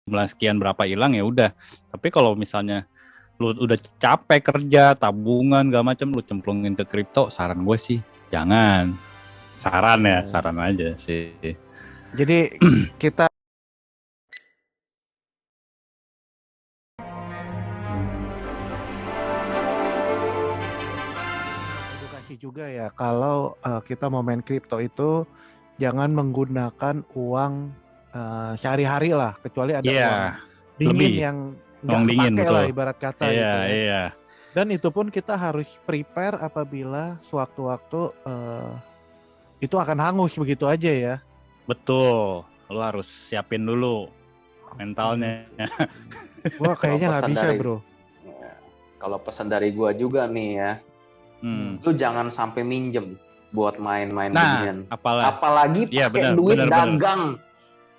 jumlah sekian berapa hilang ya udah. Tapi kalau misalnya lu udah capek kerja, tabungan gak macam lu cemplungin ke kripto, saran gue sih jangan. Saran aja sih. Jadi kita edukasi juga ya kalau kita mau main kripto itu jangan menggunakan uang sehari-hari lah, kecuali ada uang dingin lebih yang nggak uang dingin kepake betul. lah ibarat kata gitu ya. Iya. Dan itu pun kita harus prepare apabila sewaktu-waktu itu akan hangus begitu aja ya. Betul. Lu harus siapin dulu mentalnya. Gua kayaknya nggak bisa bro. Kalau pesan dari gua juga nih ya, lu jangan sampai minjem buat main-main beginian. Apalagi pakai duit dagang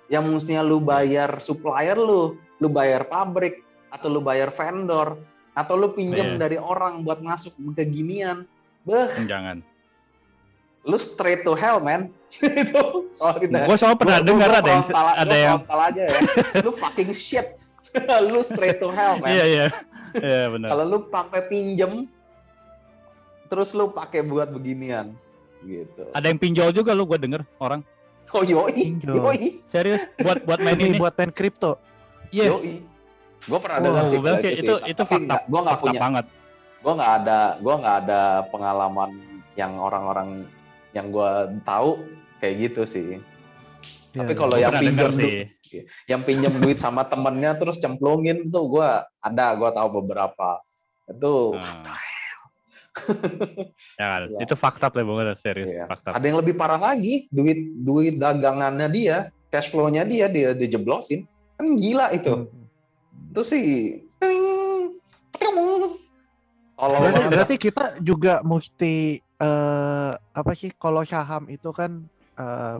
yang mestinya lu bayar supplier lu bayar pabrik atau lu bayar vendor atau lu pinjem dari orang buat masuk ke ginian. Jangan. Lu straight to hell, man. Itu sorry dah. Gue soal pernah dengar ada yang aja ya. Lu fucking shit. Lu straight to hell, man. Iya benar. Kalau lu pakai pinjem terus lu pakai buat beginian gitu. Ada yang pinjol juga lu, gue denger orang. Oh yoi. Serius buat main ini, buat main kripto. Yes. Yoi. Gue pernah dengar sih itu fakta. Gue nggak punya banget. Gue nggak ada pengalaman yang orang-orang yang gue tahu kayak gitu sih. Tapi kalau yang pinjam duit sama temennya terus cemplungin tuh gue tahu beberapa itu. Itu fakta lah bener, serius. Fakta. Ada yang lebih parah lagi, duit dagangannya dia, cash flow-nya dia dijeblosin, kan gila itu. Itu sih. Berarti kita juga mesti kalau saham itu kan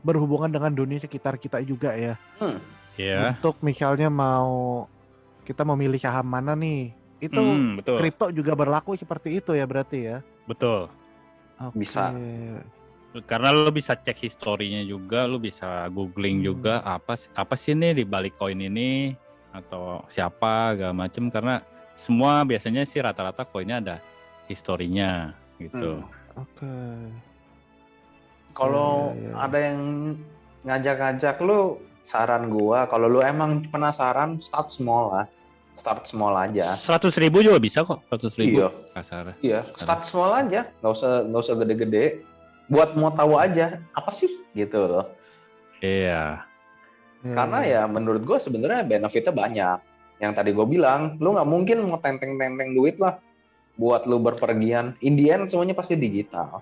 berhubungan dengan dunia sekitar kita juga ya. Untuk misalnya kita memilih saham mana nih, itu kripto juga berlaku seperti itu ya berarti ya. Betul. Bisa. Karena lo bisa cek historinya juga, lo bisa googling juga apa sih nih di balik koin ini atau siapa gak macem, karena semua biasanya sih rata-rata koinnya ada historinya gitu. Kalau ada yang ngajak-ngajak lu, saran gua kalau lu emang penasaran, start small aja. 100.000 juga bisa kok, 100.000 kasar. Iya, start small aja, nggak usah gede-gede. Buat mau tahu aja apa sih gitu loh. Iya. Karena ya menurut gua sebenarnya benefitnya banyak. Yang tadi gua bilang, lu nggak mungkin mau tenteng-tenteng duit lah buat lu berpergian. In the end semuanya pasti digital.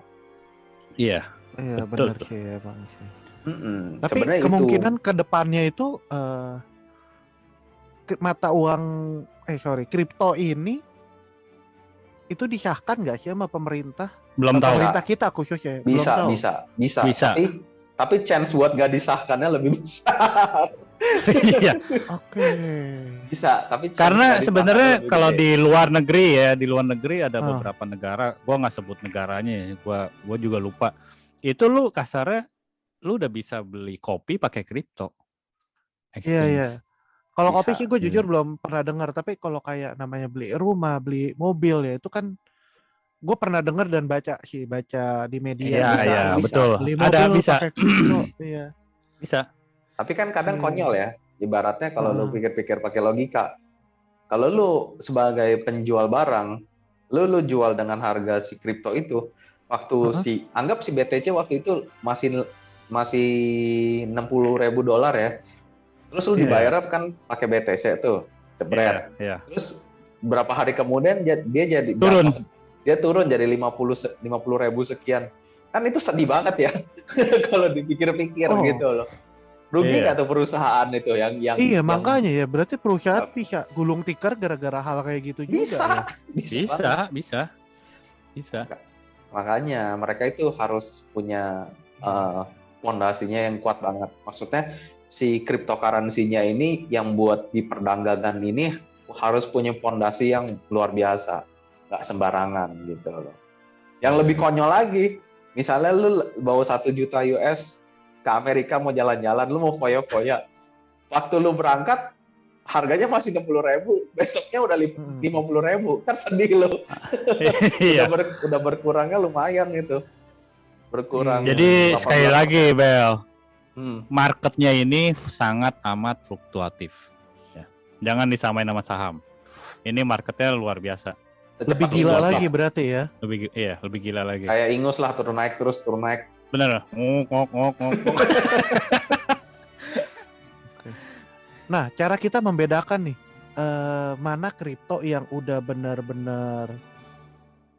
Iya benar sih ya bang. Tapi kemungkinan ke depannya itu mata uang kripto ini itu disahkan nggak sih sama pemerintah? Belum tahu. Pemerintah kita khususnya. Bisa. Tapi chance buat nggak disahkannya lebih besar. Iya. Bisa. Tapi karena sebenarnya kalau di luar negeri ada beberapa negara, gua nggak sebut negaranya, gua juga lupa. Itu lu kasarnya lu udah bisa beli kopi pakai kripto. Iya. Kalau kopi sih gue jujur belum pernah dengar, tapi kalau kayak namanya beli rumah, beli mobil ya itu kan gue pernah dengar dan baca di media. Iya, betul. Beli mobil pakai kripto. Iya. Bisa. Tapi kan kadang konyol ya. Ibaratnya kalau lu pikir-pikir pakai logika, kalau lu sebagai penjual barang, lu jual dengan harga si kripto itu, waktu anggap si BTC waktu itu masih $60,000 ya. Terus lu dibayar kan pakai BTC tuh, jebret. Terus berapa hari kemudian dia jadi turun. Dia turun jadi 50.000 sekian. Kan itu sedih banget ya kalau dipikir-pikir gitu loh. Rugi nggak tuh perusahaan itu yang makanya ya berarti perusahaan bisa gulung tikar gara-gara hal kayak gitu juga. Bisa. Makanya mereka itu harus punya fondasinya yang kuat banget. Maksudnya si cryptocurrency-nya ini yang buat diperdagangkan ini harus punya fondasi yang luar biasa, nggak sembarangan gitu loh. Yang lebih konyol lagi, misalnya lu bawa 1 juta US ke Amerika mau jalan-jalan, lu mau foya-foya. Waktu lu berangkat, harganya masih 60.000, besoknya udah 50.000, kan sedih lo. Iya. udah berkurangnya lumayan itu. Berkurang. Jadi sekali lagi, Bel, marketnya ini sangat amat fluktuatif. Ya. Jangan disamain sama saham. Ini marketnya luar biasa. Lebih gila lagi berarti ya? Lebih gila lagi. Kayak ingus lah, turun naik. Bener. Ngok. Nah, cara kita membedakan nih mana kripto yang udah benar-benar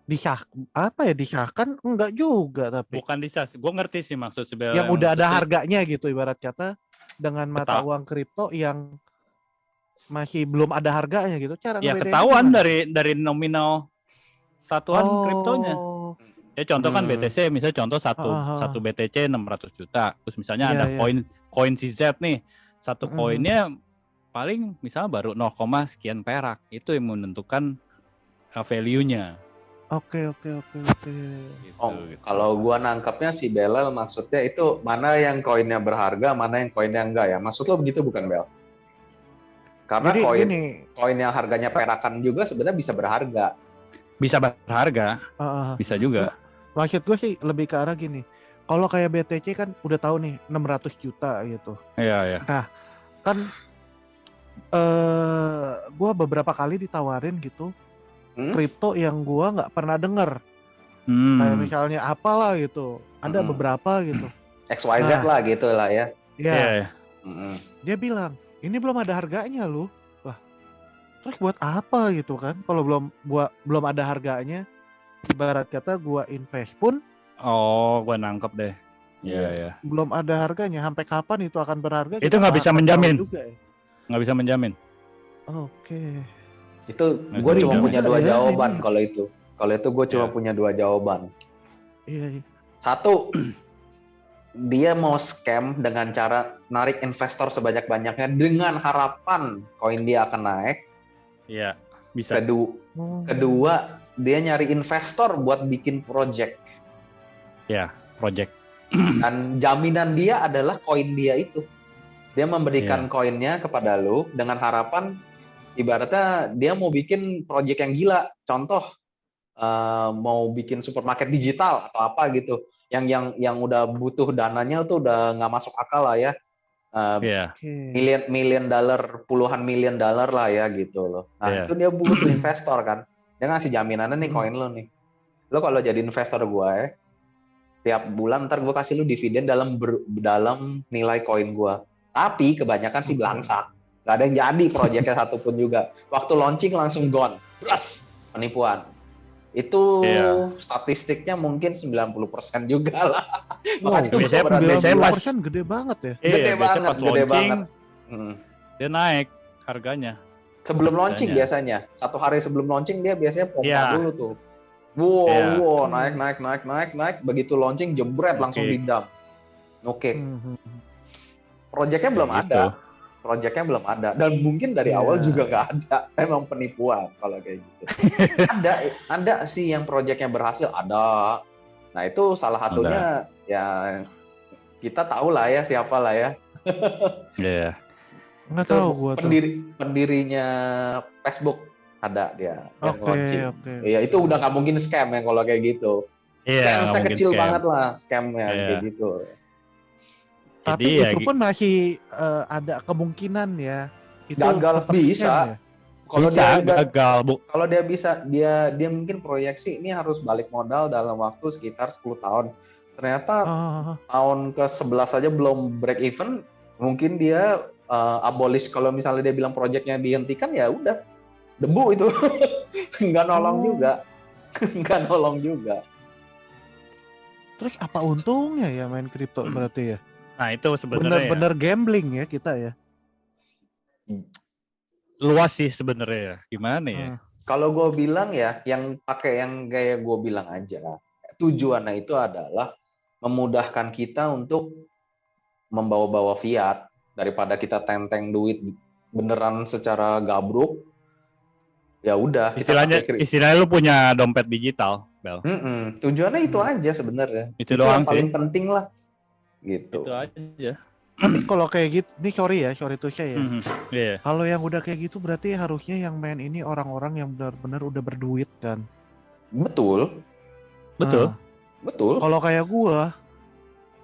disahkan enggak juga, tapi bukan disah. Gue ngerti sih maksud sebenarnya. Yang udah ada harganya gitu ibarat kata, dengan mata uang kripto yang masih belum ada harganya gitu. Cara ya ketahuan dari nominal satuan kriptonya. Ya contoh kan BTC, misalnya contoh satu BTC 600 juta. Terus misalnya ada koin CZ nih. Satu koinnya paling misalnya baru 0, sekian perak. Itu yang menentukan value-nya. Oke. Gitu. Kalau gua nangkapnya si Belal maksudnya itu mana yang koinnya berharga, mana yang koinnya enggak ya. Maksud lo begitu bukan, Bel? Karena koin yang harganya perakan juga sebenarnya bisa berharga. Bisa berharga. Bisa juga. Maksud gue sih lebih ke arah gini. Kalau kayak BTC kan udah tahu nih 600 juta gitu. Iya. Nah, kan gue beberapa kali ditawarin gitu kripto yang gue nggak pernah denger. Kayak misalnya apalah gitu. Ada beberapa gitu. XYZ lah gitu lah ya. Iya. Dia bilang, ini belum ada harganya loh. Lah, terus buat apa gitu kan? Kalau belum ada harganya, ibarat kata gue invest pun. Oh, gue nangkep deh. Iya. Belum ada harganya. Sampai kapan itu akan berharga? Itu nggak bisa menjamin. Nggak bisa menjamin. Oke. Itu gue cuma punya dua jawaban kalau itu. Kalau itu gue cuma punya dua jawaban. Iya. Satu, dia mau scam dengan cara narik investor sebanyak-banyaknya dengan harapan koin dia akan naik. Iya, bisa. Kedua, dia nyari investor buat bikin project. Ya, project. Dan jaminan dia adalah koin dia itu. Dia memberikan koinnya kepada lu dengan harapan ibaratnya dia mau bikin project yang gila. Contoh mau bikin supermarket digital atau apa gitu. Yang udah butuh dananya tuh udah nggak masuk akal lah ya. Million dollar, puluhan million dollar lah ya gitu loh. Nah, itu dia butuh investor kan. Dia ngasih jaminannya nih koin lo nih. Lo kalau jadi investor gue, tiap bulan ntar gue kasih lu dividen dalam nilai koin gue. Tapi kebanyakan sih belangsak. Gak ada yang jadi proyeknya satupun juga. Waktu launching langsung gone. Bras, penipuan. Itu statistiknya mungkin 90% juga lah. Biasanya 90% gede banget ya. Gede banget. Dia naik harganya. Sebelum launching biasanya. Satu hari sebelum launching dia biasanya pompa dulu tuh. Wow, naik. Begitu launching jebret langsung didam. Oke. Proyeknya belum ada. Dan mungkin dari awal juga nggak ada. Emang penipuan kalau kayak gitu. ada sih yang proyeknya berhasil, ada. Nah itu salah satunya ya kita tahu lah ya siapa lah ya. Iya. Nggak tahu gua tuh. Pendirinya Facebook. Ada dia yang launching. Iya, itu udah nggak mungkin scam ya kalau kayak gitu. Iya, scam kecil banget lah scamnya kayak gitu. Tapi itu pun masih ada kemungkinan ya. Itu gagal bisa. Kalau dia gagal, Bu. Kalau dia bisa, dia mungkin proyeksi ini harus balik modal dalam waktu sekitar 10 tahun. Ternyata tahun ke-11 aja belum break even, mungkin dia abolish. Kalau misalnya dia bilang proyeknya dihentikan ya udah. Debu itu. Nggak nolong juga. Terus apa untungnya ya main kripto berarti ya? Nah itu sebenarnya bener-bener gambling ya kita ya. Luas sih sebenarnya ya. Gimana ya? Kalau gue bilang ya, yang pakai yang kayak gue bilang aja. Tujuannya itu adalah memudahkan kita untuk membawa-bawa fiat daripada kita tenteng duit beneran secara gabruk. Ya udah. Istilahnya lu punya dompet digital, Bel. Tujuannya itu aja sebenarnya. Itu doang yang paling penting lah. Gitu. Itu aja. Tapi kalau kayak gitu, ini sorry to say ya. Yeah. Kalau yang udah kayak gitu berarti harusnya yang main ini orang-orang yang benar-benar udah berduit kan. Betul. Kalau kayak gua,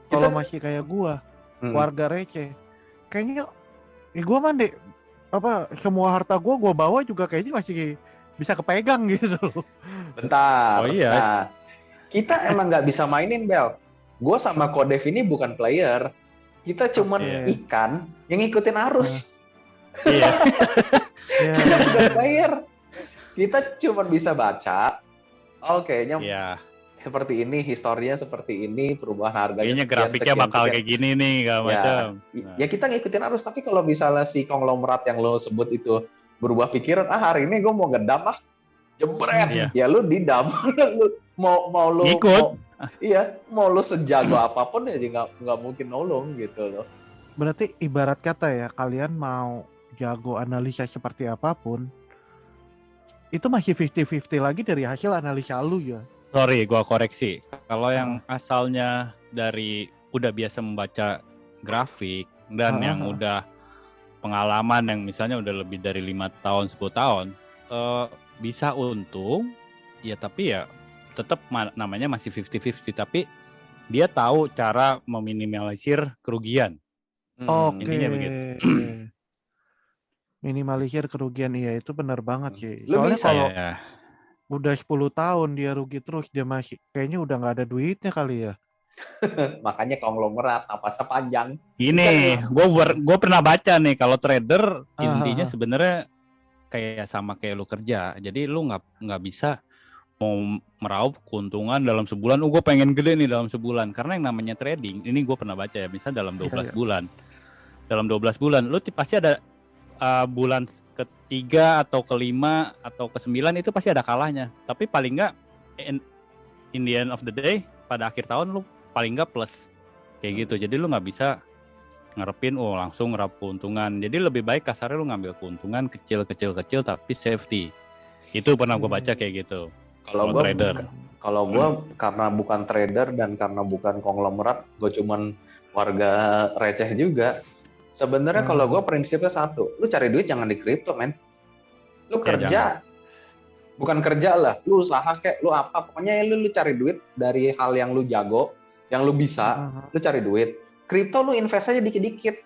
kalau masih kayak gua, warga receh, kayaknya gua mandi semua harta gua bawa juga kayaknya masih bisa kepegang gitu loh. Bentar. Oh iya. Nah, kita emang nggak bisa mainin, Bel. Gua sama Kodev ini bukan player. Kita cuman ikan yang ngikutin arus. Iya. Bukan player. Kita cuman bisa baca. Kayaknya seperti ini, historinya seperti ini, perubahan harganya. Kayaknya grafiknya bakal kayak gini nih, macam. Ya kita ngikutin arus. Tapi kalau misalnya si konglomerat yang lo sebut itu berubah pikiran, hari ini gue mau ngedam jebret. Ya lu didam. Lu mau lu ikut. Mau lu sejago apapun ya nggak mungkin nolong gitu loh. Berarti ibarat kata ya, kalian mau jago analisa seperti apapun, itu masih 50-50 lagi dari hasil analisa lu ya. Sorry, gua koreksi. Kalau yang asalnya dari udah biasa membaca grafik dan yang udah pengalaman yang misalnya udah lebih dari 5 tahun, 10 tahun, bisa untung, ya tapi ya tetap namanya masih 50-50, tapi dia tahu cara meminimalisir kerugian. Intinya begitu. Minimalisir kerugian, iya itu benar banget sih. Soalnya kalau udah 10 tahun dia rugi terus, dia masih kayaknya udah nggak ada duitnya kali ya. Makanya konglomerat napasnya panjang. Ini gue pernah baca nih, kalau trader intinya sebenarnya kayak sama kayak lu kerja. Jadi lu nggak bisa mau meraup keuntungan dalam sebulan. Gue pengen gede nih dalam sebulan. Karena yang namanya trading, ini gue pernah baca ya, misalnya dalam 12 bulan. Dalam 12 bulan, lu pasti ada bulan ketiga atau kelima atau ke-9 itu pasti ada kalahnya. Tapi paling nggak in the end of the day, pada akhir tahun lu paling nggak plus. Kayak gitu. Jadi lu nggak bisa ngarepin langsung ngerap keuntungan. Jadi lebih baik kasarnya lu ngambil keuntungan kecil tapi safety. Itu pernah gue baca kayak gitu. Kalau gue karena bukan trader dan karena bukan konglomerat, gue cuman warga receh juga. Sebenarnya kalau gue prinsipnya satu, lu cari duit jangan di kripto, men. Lu kerja, bukan kerja lah, lu usaha kayak lu apa, pokoknya lu cari duit dari hal yang lu jago, yang lu bisa, lu cari duit. Kripto lu invest aja dikit-dikit.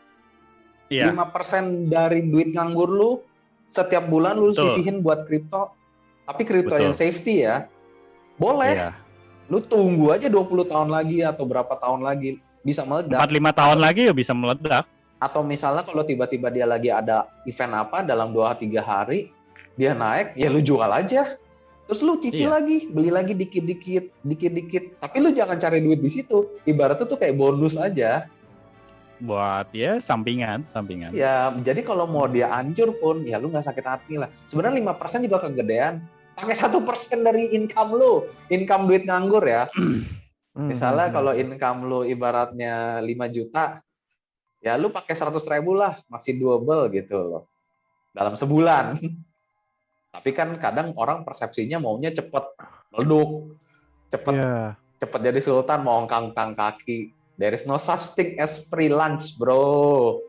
5% dari duit nganggur lu setiap bulan lu sisihin buat kripto. Tapi kripto yang safety ya. Boleh. Lu tunggu aja 20 tahun lagi atau berapa tahun lagi bisa meledak. 4-5 tahun lagi ya bisa meledak. Atau misalnya kalau tiba-tiba dia lagi ada event apa dalam 2-3 hari dia naik, ya lu jual aja. Terus lu cicil lagi, beli lagi dikit-dikit. Tapi lu jangan cari duit di situ. Ibaratnya tuh kayak bonus aja. Buat sampingan. Ya, jadi kalau mau dia hancur pun, ya lu nggak sakit hati lah. Sebenarnya 5% juga kegedean. Pakai 1% dari income lu, income duit nganggur ya. Misalnya kalau income lu ibaratnya 5 juta, ya lu pakai 100.000 lah, masih double gitu loh. Dalam sebulan. Tapi kan kadang orang persepsinya maunya cepet meleduk, cepet jadi sultan, mau ngkang-kang kaki. There is no such thing as free lunch, bro.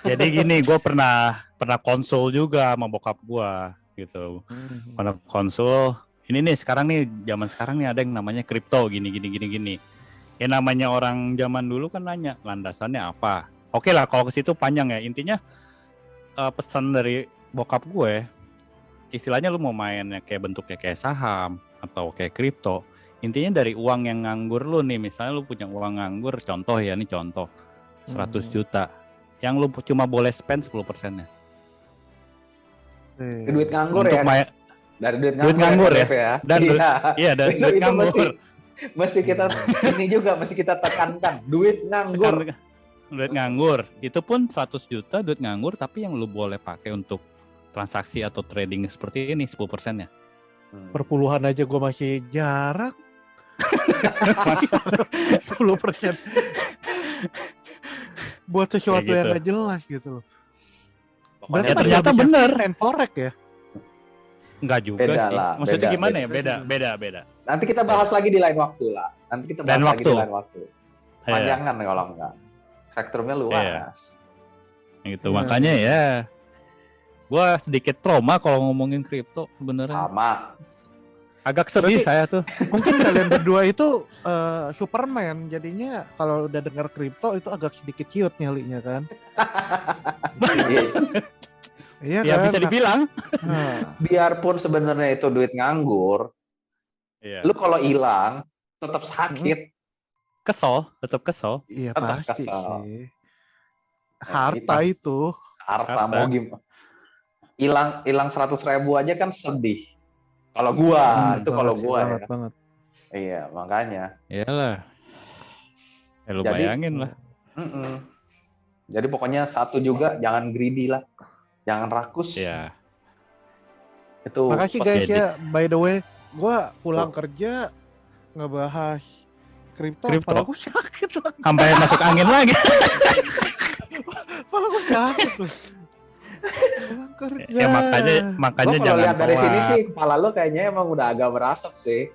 Jadi gini, gue pernah konsul juga sama bokap gue gitu. Pernah konsul. Ini nih zaman sekarang nih ada yang namanya kripto gini. Ya namanya orang zaman dulu kan nanya landasannya apa. Oke lah kalau ke situ panjang ya. Intinya pesan dari bokap gue, istilahnya lu mau mainnya kayak bentuknya kayak saham atau kayak kripto. Intinya dari uang yang nganggur lu nih, misalnya lu punya uang nganggur, contoh 100 juta. Yang lu cuma boleh spend 10%-nya. Duit nganggur untuk ya? Dari duit nganggur ya? Dari duit nganggur. Mesti kita ini juga, mesti kita tekankan. Duit nganggur. Duit nganggur. Itu pun 100 juta duit nganggur, tapi yang lu boleh pakai untuk transaksi atau trading seperti ini 10%-nya. Perpuluhan aja gue masih jarang. 10% buat sesuatu yang gak jelas gitu loh. Berarti ternyata bener forex ya? Enggak juga beda sih. Maksudnya gimana ya? Beda. Nanti kita bahas lagi di lain waktu lah. Di lain waktu. Panjangan kalau enggak. spektrumnya luas. Gitu. Makanya ya gue sedikit trauma kalau ngomongin kripto sebenarnya. Sama. Agak sedih saya tuh. Mungkin kalian berdua itu Superman, jadinya kalau udah dengar kripto itu agak sedikit ciut nyalinya kan. Iya ya kan? Bisa dibilang. Biarpun sebenarnya itu duit nganggur, lu kalau hilang tetap sakit. Tetap kesel. Iya tetap pasti kesel. sih. Harta itu. Harta mau gimana? Hilang 100.000 aja kan sedih. Kalau gua itu kalau gua banget. Iya makanya. Iyalah. Ya lu bayangin lah. Jadi pokoknya satu juga, jangan greedy lah, jangan rakus. Iya. Itu. Makasih guys ya. By the way, gua pulang kerja ngebahas kripto. Kepala gua sakit lah. Sampai masuk angin lagi. Kepala gua sakit tuh. Ya makanya jangan lihat dari sini sih kepala lu kayaknya emang udah agak berasap sih.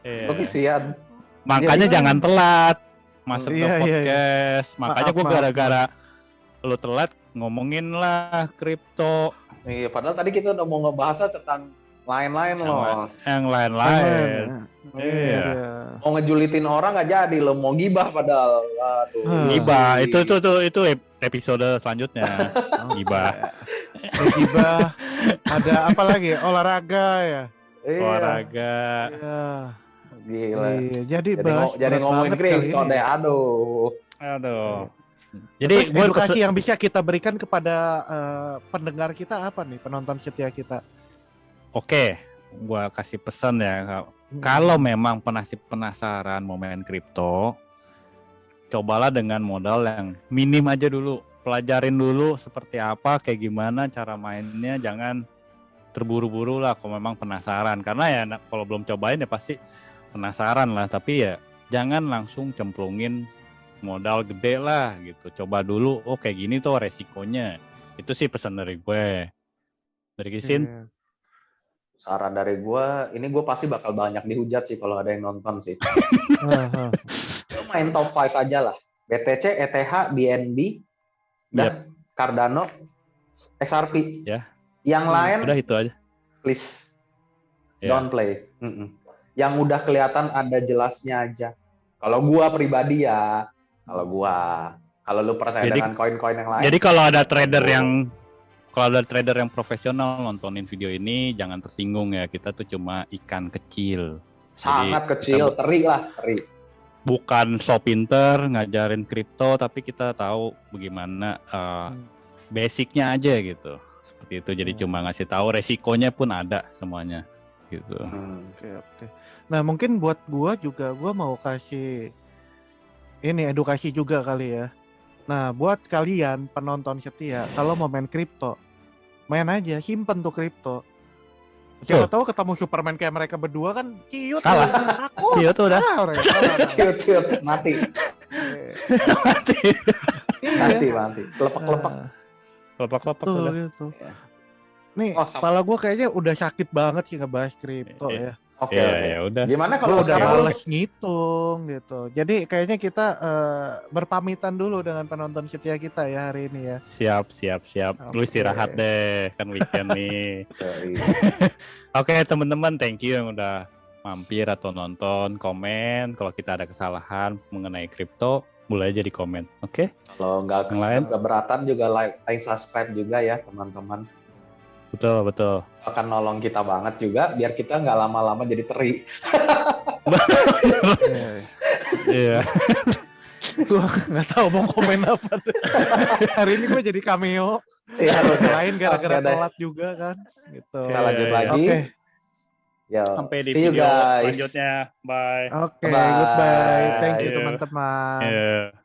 Lu kesian. Makanya jangan telat masuk ke podcast. Makanya gue gara-gara lu telat ngomongin lah kripto. Iya, padahal tadi kita udah mau ngebahas tentang lain-lain loh. Yang lain-lain. Iya. Mau ngejulitin orang nggak jadi, lo mau gibah padahal. Aduh. Gibah itu episode selanjutnya. Gibah. Gibah. Ada apa lagi? Olahraga ya. Olahraga. Iya. Gila. Jadi ngomongin kripto deh. Aduh. Jadi edukasi yang bisa kita berikan kepada pendengar kita apa nih, penonton setia kita? Oke, gua kasih pesan ya. Kalau memang penasaran mau main kripto, cobalah dengan modal yang minim aja dulu. Pelajarin dulu seperti apa, kayak gimana cara mainnya. Jangan terburu-buru lah kalau memang penasaran. Karena ya kalau belum cobain ya pasti penasaran lah. Tapi ya jangan langsung cemplungin modal gede lah gitu. Coba dulu, oh kayak gini tuh resikonya. Itu sih pesan dari gue. Dari Kisin. Saran dari gue, ini gue pasti bakal banyak dihujat sih kalau ada yang nonton sih. Lu main top 5 aja lah. BTC, ETH, BNB, dan Cardano, XRP. Ya. Yang lain, udah itu aja. Please, don't play. Yang udah kelihatan ada jelasnya aja. Kalau gue pribadi ya, kalau lu percaya dengan koin-koin yang lain. Jadi kalau ada trader yang profesional nontonin video ini, jangan tersinggung ya. Kita tuh cuma ikan kecil. Sangat kecil, teri. Bukan so pinter ngajarin kripto, tapi kita tahu bagaimana basicnya aja gitu. Seperti itu. Jadi cuma ngasih tahu, resikonya pun ada semuanya gitu. Oke. Nah mungkin buat gua mau kasih ini edukasi juga kali ya. Nah, buat kalian penonton setia, kalau mau main kripto, main aja, simpen tuh kripto. Siapa tahu ketemu Superman kayak mereka berdua kan, ciut kalah. Ciut udah. Ciut mati. Mati. Kelepek udah. Gitu. Nih, kepala gue kayaknya udah sakit banget sih ngebahas kripto ya. Oke. Udah. Gimana kalau udah males ngitung gitu. Jadi kayaknya kita berpamitan dulu dengan penonton setia kita ya hari ini ya. Siap. Lu istirahat deh, kan weekend nih. Oke, teman-teman, thank you yang udah mampir atau nonton, komen. Kalau kita ada kesalahan mengenai kripto, boleh aja di komen. Oke? Kalau nggak keberatan juga like, subscribe juga ya teman-teman. Betul. Akan nolong kita banget juga biar kita nggak lama-lama jadi teri. Iya. Gua nggak tahu mau komen apa. Hari ini gue jadi cameo. Iya. Lain gara-gara telat juga kan. Gitu. Kita lanjut lagi. Oke. Sampai di video selanjutnya. Bye. Oke, goodbye. Thank you teman-teman.